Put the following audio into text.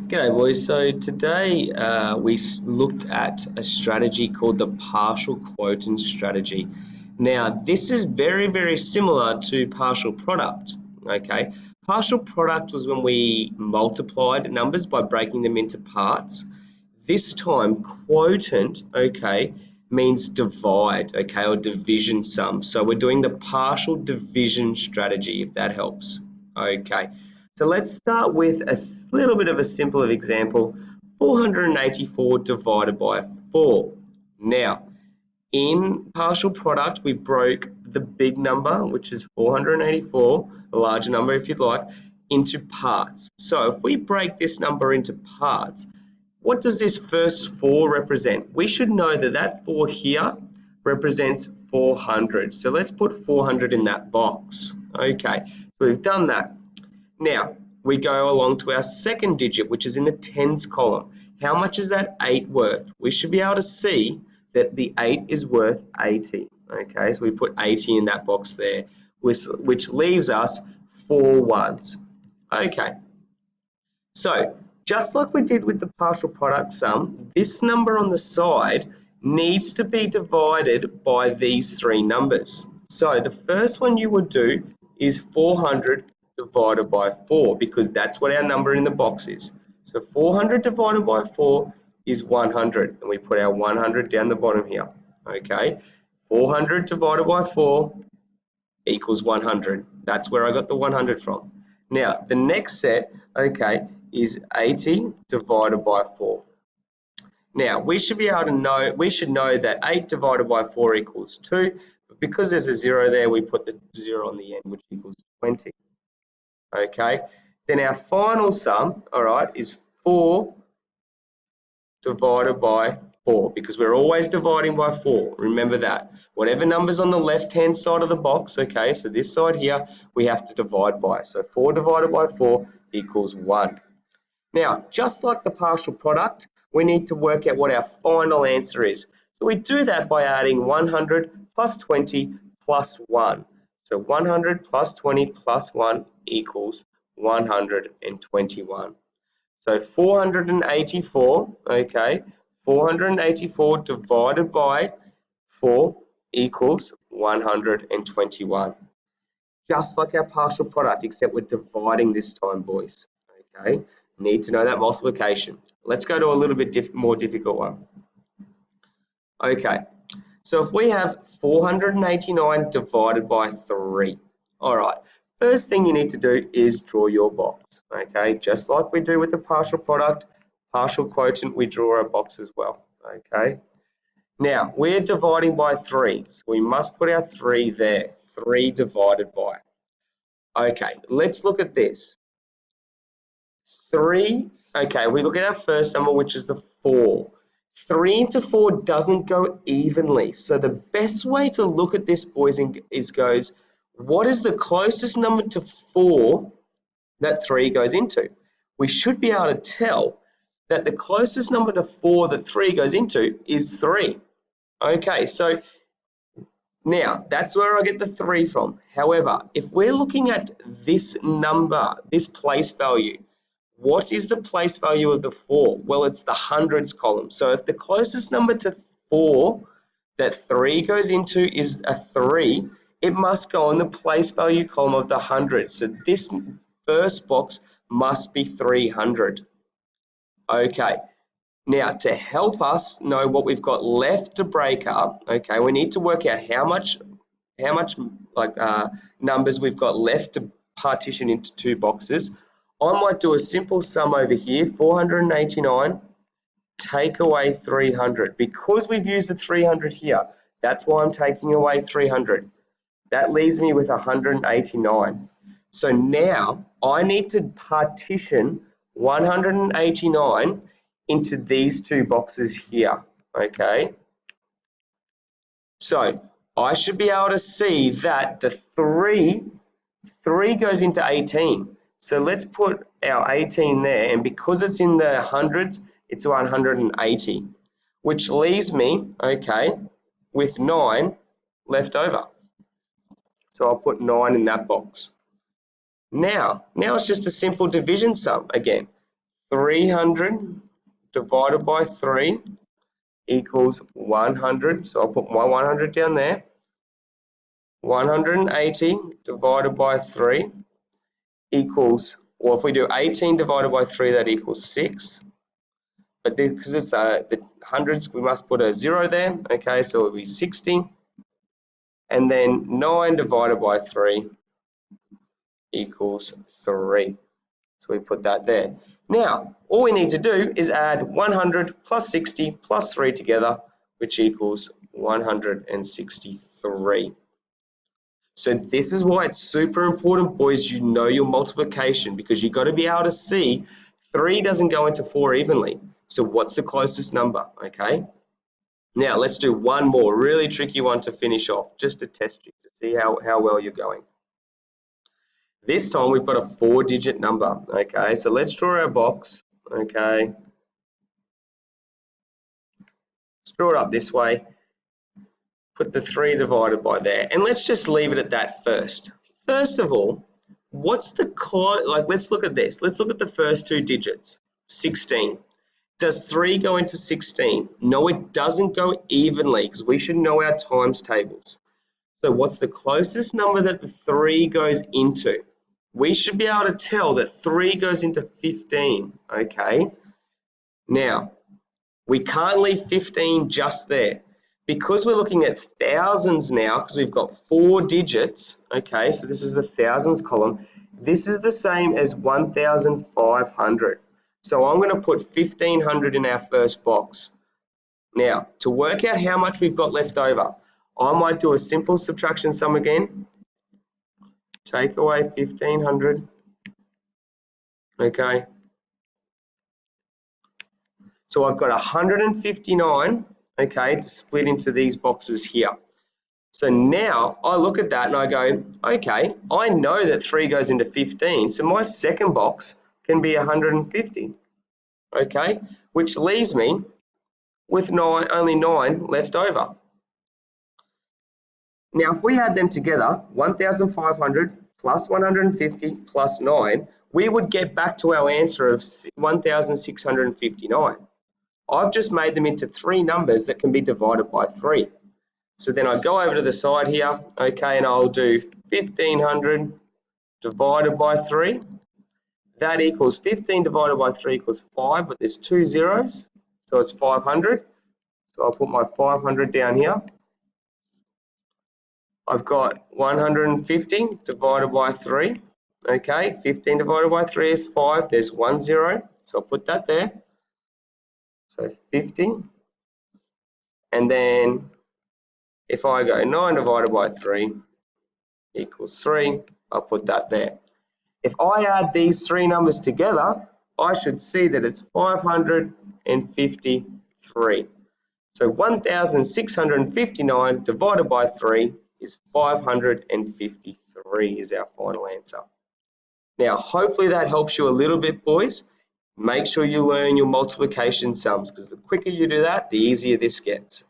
G'day boys, so today we looked at a strategy called the partial quotient strategy. Now this is very similar to partial product, okay? Partial product was when we multiplied numbers by breaking them into parts. This time quotient, okay, means divide, okay, or division sum. So we're doing the partial division strategy, if that helps. Okay, so let's start with a little bit of a simpler example. 484 divided by 4. Now, in partial product, we broke the big number, which is 484, the larger number if you'd like, into parts. So if we break this number into parts, what does this first 4 represent? We should know that that 4 here represents 400. So let's put 400 in that box. Okay, so we've done that. Now, we go along to our second digit, which is in the tens column. How much is that 8 worth? We should be able to see that the 8 is worth 80. Okay, so we put 80 in that box there, which leaves us 4 ones. Okay, so just like we did with the partial product sum, this number on the side needs to be divided by these 3 numbers. So the first one you would do is 400 divided by 4, because that's what our number in the box is. So 400 divided by 4 is 100, and we put our 100 down the bottom here. Okay, 400 divided by 4 equals 100. That's where I got the 100 from. Now, the next set, okay, is 80 divided by 4. Now, we should be able to know, we should know that 8 divided by 4 equals 2, but because there's a 0 there, we put the 0 on the end, which equals 20. Okay, then our final sum, all right, is 4 divided by 4, because we're always dividing by 4. Remember that. Whatever number's on the left-hand side of the box, okay, so this side here, we have to divide by. So 4 divided by 4 equals 1. Now, just like the partial product, we need to work out what our final answer is. So we do that by adding 100 plus 20 plus 1. So 100 plus 20 plus 1 equals 121. So 484, okay, 484 divided by 4 equals 121. Just like our partial product, except we're dividing this time, boys. Okay, need to know that multiplication. Let's go to a little bit more difficult one. Okay, so if we have 489 divided by 3, all right, first thing you need to do is draw your box, okay? Just like we do with the partial product, partial quotient, we draw a box as well, okay? Now, we're dividing by 3, so we must put our 3 there, 3 divided by. Okay, let's look at this. 3, okay, we look at our first number, which is the 4. 3 into 4 doesn't go evenly, so the best way to look at this, boys, goes, what is the closest number to 4 that 3 goes into? We should be able to tell that the closest number to 4 that 3 goes into is 3. Okay, so now that's where I get the 3 from. However, if we're looking at this number, this place value, what is the place value of the 4? Well, it's the hundreds column. So if the closest number to 4 that 3 goes into is a 3, it must go in the place value column of the hundreds. So this first box must be 300. Okay, now to help us know what we've got left to break up, okay, we need to work out how much numbers we've got left to partition into 2 boxes. I might do a simple sum over here, 489, take away 300. Because we've used the 300 here, that's why I'm taking away 300. That leaves me with 189. So now I need to partition 189 into these 2 boxes here, okay? So I should be able to see that the 3 goes into 18. So let's put our 18 there, and because it's in the hundreds, it's 180, which leaves me, okay, with 9 left over. So I'll put 9 in that box. Now it's just a simple division sum again. 300 divided by 3 equals 100. So I'll put my 100 down there. 180 divided by 3 equals, well, if we do 18 divided by 3, that equals 6. But because it's the hundreds, we must put a 0 there. Okay, so it'll be 60. And then 9 divided by 3 equals 3. So we put that there. Now, all we need to do is add 100 plus 60 plus 3 together, which equals 163. So this is why it's super important, boys, you know your multiplication, because you've got to be able to see 3 doesn't go into 4 evenly. So what's the closest number, okay? Now, let's do one more, really tricky one to finish off, just to test you, to see how well you're going. This time we've got a 4-digit number, okay? So let's draw our box, okay? Let's draw it up this way. Put the 3 divided by there, and let's just leave it at that first. First of all, what's the let's look at this. Let's look at the first 2 digits, 16. Does 3 go into 16? No, it doesn't go evenly, because we should know our times tables. So what's the closest number that the 3 goes into? We should be able to tell that 3 goes into 15, okay? Now, we can't leave 15 just there. Because we're looking at thousands now, because we've got 4 digits, okay, so this is the thousands column, this is the same as 1,500. So I'm going to put 1,500 in our first box. Now, to work out how much we've got left over, I might do a simple subtraction sum again. Take away 1,500, okay. So I've got 159, okay, to split into these boxes here. So now I look at that and I go, okay, I know that 3 goes into 15, so my second box can be 150, okay, which leaves me with only 9 left over. Now, if we add them together, 1,500 plus 150 plus 9, we would get back to our answer of 1,659. I've just made them into 3 numbers that can be divided by 3. So then I go over to the side here, okay, and I'll do 1,500 divided by 3. That equals 15 divided by 3 equals 5, but there's 2 zeros, so it's 500. So I'll put my 500 down here. I've got 150 divided by 3. Okay, 15 divided by 3 is 5. There's 1 0, so I'll put that there. So 50. And then if I go 9 divided by 3 equals 3, I'll put that there. If I add these 3 numbers together, I should see that it's 553. So 1,659 divided by 3 is 553 is our final answer. Now, hopefully that helps you a little bit, boys. Make sure you learn your multiplication sums, because the quicker you do that, the easier this gets.